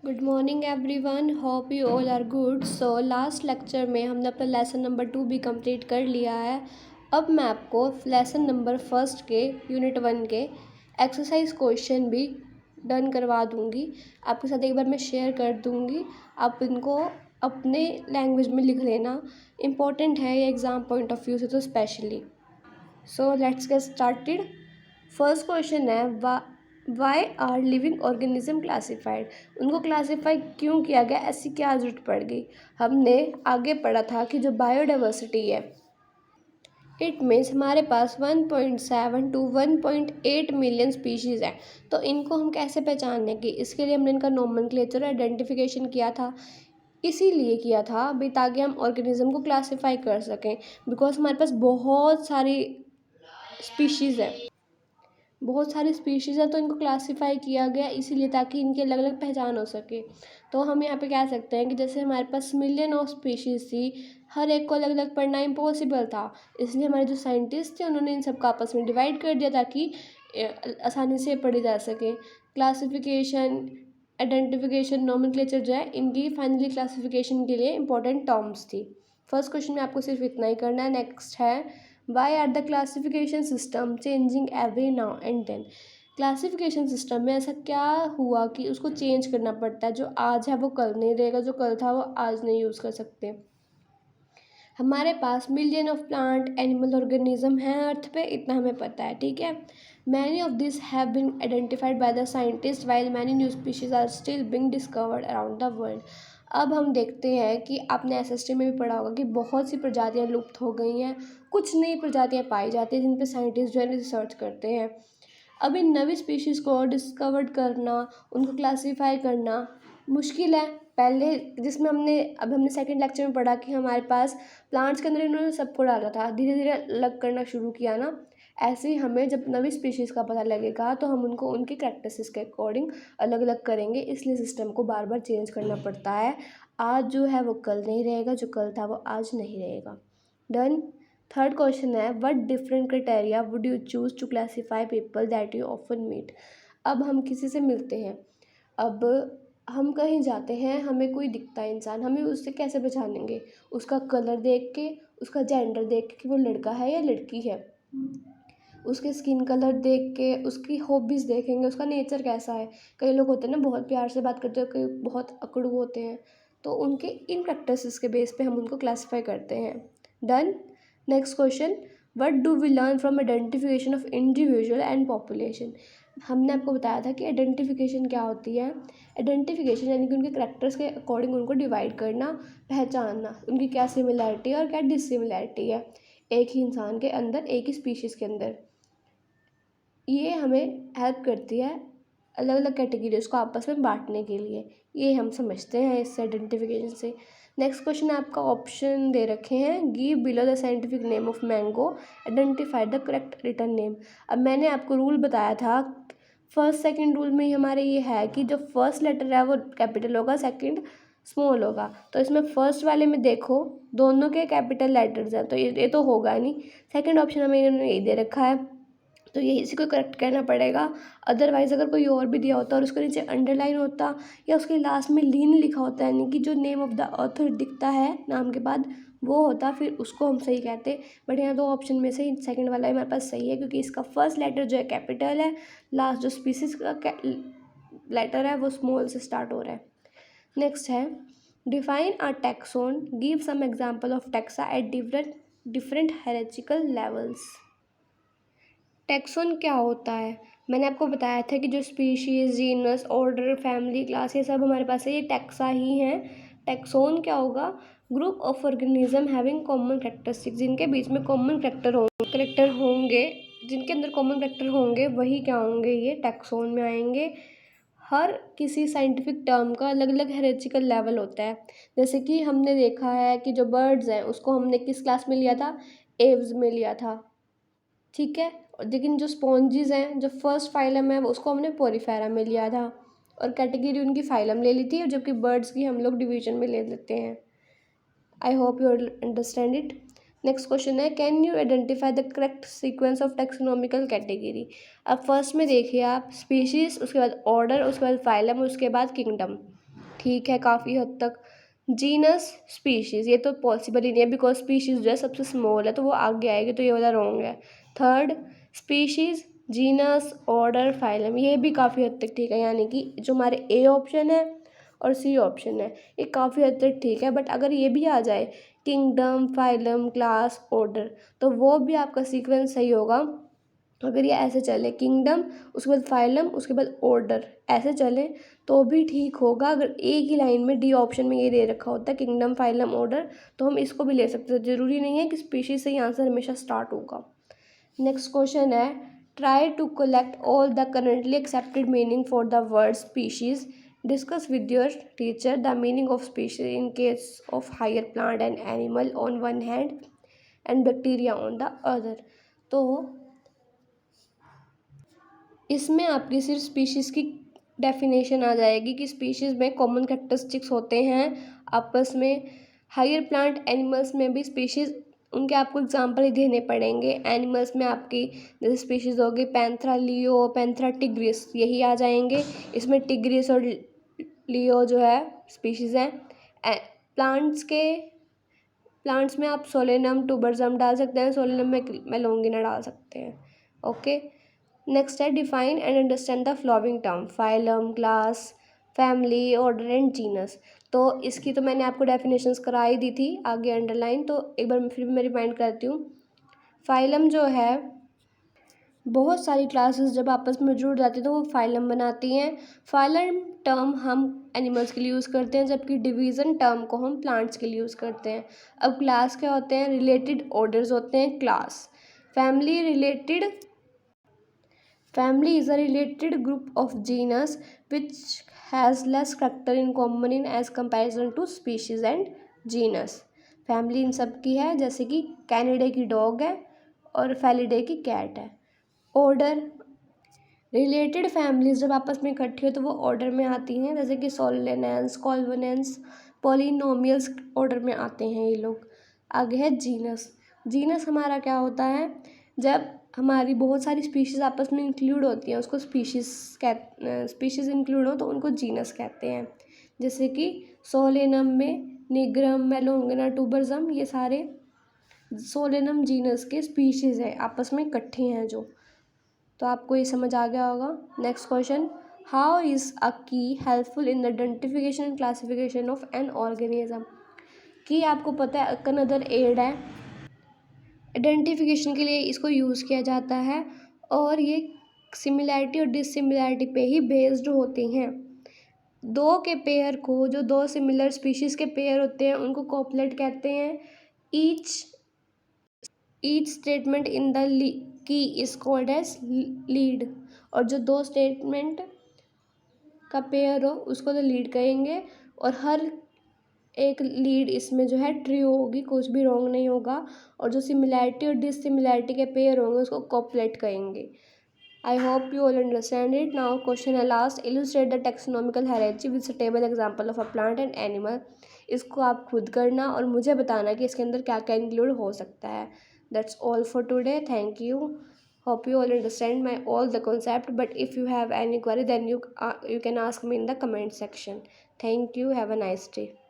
Good morning everyone, hope you all are good. So last lecture में हमने अपना lesson number 2 भी complete कर लिया है। अब मैं आपको लेसन नंबर फर्स्ट के यूनिट 1 के एक्सरसाइज क्वेश्चन भी डन करवा दूंगी। आपके साथ एक बार मैं शेयर कर दूंगी, आप इनको अपने लैंग्वेज में लिख लेना। इम्पॉर्टेंट है ये एग्ज़ाम पॉइंट ऑफ व्यू से तो specially. So let's get started. First question है why are living organism classified. उनको क्लासीफाई क्यों किया गया, ऐसी क्या जरूरत पड़ गई। हमने आगे पढ़ा था कि जो बायोडाइवर्सिटी है इट मीन्स हमारे पास 1.7 to 1.8 मिलियन स्पीशीज़ हैं। तो इनको हम कैसे पहचानेंगे, इसके लिए हमने इनका नोमेनक्लेचर आइडेंटिफिकेशन किया था। इसीलिए किया था भाई ताकि हम ऑर्गेनिज्म को क्लासीफाई कर सकें, बिकॉज हमारे पास बहुत सारी स्पीशीज़ हैं, बहुत सारी स्पीशीज़ हैं। तो इनको क्लासीफाई किया गया इसीलिए ताकि इनकी अलग अलग पहचान हो सके। तो हम यहाँ पे कह सकते हैं कि जैसे हमारे पास मिलियन ऑफ स्पीशीज़ थी, हर एक को अलग अलग पढ़ना इम्पॉसिबल था, इसलिए हमारे जो साइंटिस्ट थे उन्होंने इन सबका आपस में डिवाइड कर दिया ताकि आसानी से पढ़ी जा सके। क्लासिफिकेशन, आइडेंटिफिकेशन, नोमेनक्लेचर जो है इनकी फाइनली क्लासिफिकेशन के लिए इंपॉर्टेंट टर्म्स थी। फर्स्ट क्वेश्चन में आपको सिर्फ इतना ही करना है। नेक्स्ट है why are the classification system changing every now and then. Classification system में ऐसा क्या हुआ कि उसको चेंज करना पड़ता है, जो आज है वो कल नहीं रहेगा, जो कल था वो आज नहीं यूज़ कर सकते। हमारे पास million of plant animal organism हैं अर्थ पे, इतना हमें पता है, ठीक है। Many of this have been identified by the scientist while many new species are still being discovered around the world. अब हम देखते हैं कि आपने एसएसटी में भी पढ़ा होगा कि बहुत सी प्रजातियां लुप्त हो गई हैं, कुछ नई प्रजातियां पाई जाती हैं जिन पे साइंटिस्ट जो है रिसर्च करते हैं। अब इन नवी स्पीशीज़ को डिस्कवर करना, उनको क्लासीफाई करना मुश्किल है। पहले जिसमें हमने सेकंड लेक्चर में पढ़ा कि हमारे पास प्लांट्स के अंदर इन्होंने सबको डाला था, धीरे धीरे अलग करना शुरू किया ना। ऐसे ही हमें जब नवी स्पीशीज़ का पता लगेगा तो हम उनको उनकी कैरेक्टरिस्टिक्स के अकॉर्डिंग अलग अलग करेंगे, इसलिए सिस्टम को बार बार चेंज करना पड़ता है। आज जो है वो कल नहीं रहेगा, जो कल था वो आज नहीं रहेगा। डन। थर्ड क्वेश्चन है what different criteria would you choose to classify people that you often meet. अब हम किसी से मिलते हैं, अब हम कहीं जाते हैं, हमें कोई दिखता है इंसान, हमें उससे कैसे पहचानेंगे, उसका कलर देख के, उसका जेंडर देख के कि वो लड़का है या लड़की है, उसके स्किन कलर देख के, उसकी हॉबीज़ देखेंगे, उसका नेचर कैसा है। कई लोग होते हैं ना बहुत प्यार से बात करते हैं, कई बहुत अकड़ू होते हैं, तो उनके इन प्रैक्टिसेस के बेस पे हम उनको क्लासीफाई करते हैं। Done. Next question what do we learn from identification of individual and population. हमने आपको बताया था कि आइडेंटिफिकेशन क्या होती है। आइडेंटिफिकेशन यानी कि उनके करैक्टर्स के अकॉर्डिंग उनको डिवाइड करना, पहचानना, उनकी क्या सिमिलैरिटी है और क्या डिसिमिलैरिटी है एक ही इंसान के अंदर, एक ही स्पीशीज़ के अंदर। ये हमें हेल्प करती है अलग अलग कैटेगरीज को आपस में बांटने के लिए, ये हम समझते हैं इससे आइडेंटिफिकेशन से। नेक्स्ट क्वेश्चन आपका ऑप्शन दे रखे हैं give below the scientific name of mango, identify the correct return name. अब मैंने आपको रूल बताया था, फर्स्ट सेकंड रूल में ही हमारे ये है कि जो फर्स्ट लेटर है वो कैपिटल होगा, सेकंड स्मॉल होगा। तो इसमें फर्स्ट वाले में देखो दोनों के कैपिटल लेटर्स हैं, तो ये तो होगा नहीं। सेकंड ऑप्शन हमें इन्होंने यही दे रखा है, तो ये इसी को करेक्ट करना पड़ेगा। अदरवाइज़ अगर कोई और भी दिया होता और उसके नीचे अंडरलाइन होता या उसके लास्ट में लीन लिखा होता, यानी कि जो नेम ऑफ द ऑथर दिखता है नाम के बाद वो होता, फिर उसको हम सही कहते। बट यहाँ दो ऑप्शन में से सेकंड वाला हमारे पास सही है, क्योंकि इसका फर्स्ट लेटर जो है कैपिटल है, लास्ट जो स्पीसीज का लेटर है वो स्मॉल से स्टार्ट हो रहा है। नेक्स्ट है define a taxon, give some example of taxa at different hierarchical levels. Taxon क्या होता है, मैंने आपको बताया था कि जो species, genus, order, family, class, ये सब हमारे पास है, ये टैक्सा ही हैं। टैक्सोन क्या होगा, group of organism having common characteristics, जिनके बीच में कॉमन करेक्टर होंगे, जिनके अंदर कॉमन करेक्टर होंगे वही क्या होंगे, ये टैक्सोन में आएंगे। हर किसी साइंटिफिक टर्म का अलग अलग हायरार्चिकल लेवल होता है। जैसे कि हमने देखा है कि जो बर्ड्स हैं उसको हमने किस क्लास में लिया था, एव्स में लिया था, ठीक है। लेकिन जो स्पॉन्जीज हैं, जो फर्स्ट फाइलम है उसको हमने पोरीफेरा में लिया था, और कैटेगरी उनकी फाइलम ले ली थी, जबकि बर्ड्स की हम लोग डिवीजन में ले लेते हैं। I hope you understand it. Next question है can you identify the correct sequence of taxonomical category. अब फर्स्ट में देखिए आप स्पीशीज़, उसके बाद ऑर्डर, उसके बाद फाइलम, उसके बाद किंगडम। ठीक है काफ़ी हद तक। जीनस स्पीशीज़ ये तो पॉसिबल ही नहीं है, बिकॉज स्पीशीज़ जो है सबसे स्मॉल है तो वो आगे आएगी, तो ये वाला रॉन्ग है। Third, species, genus, order, phylum, ये भी काफ़ी हद तक ठीक है, यानी कि जो हमारे ए ऑप्शन है और सी ऑप्शन है ये काफ़ी हद तक ठीक है। बट अगर ये भी आ जाए किंगडम, फाइलम, क्लास, ऑर्डर, तो वो भी आपका सीक्वेंस सही होगा। अगर ये ऐसे चले किंगडम, उसके बाद फाइलम, उसके बाद ऑर्डर, ऐसे चले तो भी ठीक होगा। अगर एक ही लाइन में डी ऑप्शन में ये दे रखा होता है किंगडम, फाइलम, ऑर्डर, तो हम इसको भी ले सकते हैं। ज़रूरी नहीं है कि स्पीशीज से ही आंसर हमेशा स्टार्ट होगा। नेक्स्ट क्वेश्चन है, try to collect all the currently accepted meaning for the word species, discuss with your teacher the meaning of species in case of higher plant and animal on one hand and bacteria on the other. तो इसमें आपकी सिर्फ species की definition आ जाएगी कि species में common characteristics होते हैं आपस में। हायर प्लांट एनिमल्स में भी स्पीशीज़ उनके आपको एग्जांपल ही देने पड़ेंगे। एनिमल्स में आपकी जैसे स्पीशीज़ होगी पैंथरा लियो, पैंथरा टिग्रिस, यही आ जाएंगे। इसमें टिग्रिस और लियो जो है स्पीशीज़ हैं। प्लांट्स में आप सोलेनम, टूबरजम डाल सकते हैं, सोलेनम में मेलोंगिना डाल सकते हैं। ओके, नेक्स्ट है define and understand the following term, phylum, class, family, order and genus. तो इसकी तो मैंने आपको डेफिनेशंस करा ही दी थी आगे अंडरलाइन, तो एक बार फिर मैं रिमाइंड करती हूँ। फाइलम जो है बहुत सारी क्लासेस जब आपस में जुड़ जाती हैं तो वो फाइलम बनाती हैं। फाइलम टर्म हम एनिमल्स के लिए यूज़ करते हैं, जबकि डिवीज़न टर्म को हम प्लांट्स के लिए यूज़ करते हैं। अब क्लास क्या होते हैं, रिलेटेड ऑर्डर्स होते हैं class. Family is a related group of genus which has less character in common in as comparison to species and genus. Family इन सब की है, जैसे कि कैनिडे की डॉग है और फेलिडे की कैट है। ऑर्डर, रिलेटेड फैमिलीज जब आपस में इकट्ठी हो तो वो ऑर्डर में आती हैं, जैसे कि सोलेनेंस, कॉल्वनेंस, पॉलिनोमियल्स ऑर्डर में आते हैं ये लोग। आगे है जीनस। जीनस हमारा क्या होता है, जब हमारी बहुत सारी स्पीशीज़ आपस में इंक्लूड होती हैं उसको स्पीशीज़ इंक्लूड हो तो उनको जीनस कहते हैं। जैसे कि सोलेनम में निग्रम, मेलोंगिना, टूबरजम, ये सारे सोलेनम जीनस के स्पीशीज़ हैं, आपस में इकट्ठे हैं जो। तो आपको ये समझ आ गया होगा। Next question, how is a key helpful in the identification and classification of an organism. की आपको पता है अनदर एड है, आइडेंटिफिकेशन के लिए इसको यूज़ किया जाता है और ये सिमिलैरिटी और डिसिमिलैरिटी पे ही बेस्ड होती हैं। दो के पेयर को, जो दो सिमिलर स्पीशीज़ के पेयर होते हैं उनको कॉपलेट कहते हैं। Each statement in the key is called as lead, और जो दो स्टेटमेंट का पेयर हो उसको तो लीड कहेंगे, और हर एक लीड इसमें जो है ट्रू होगी, कुछ भी रॉन्ग नहीं होगा। और जो सिमिलैरिटी और डिसिमिलैरिटी के पेयर होंगे उसको कॉपलेट कहेंगे। I hope you all understand it. Now question है last, illustrate the taxonomical hierarchy with suitable example of a plant and animal. इसको आप खुद करना और मुझे बताना कि इसके अंदर क्या क्या इंक्लूड हो सकता है। That's all for today, thank you. Hope you all understand all the concept, but if you have any query then you can ask me in the comment section. Thank you, have a nice day.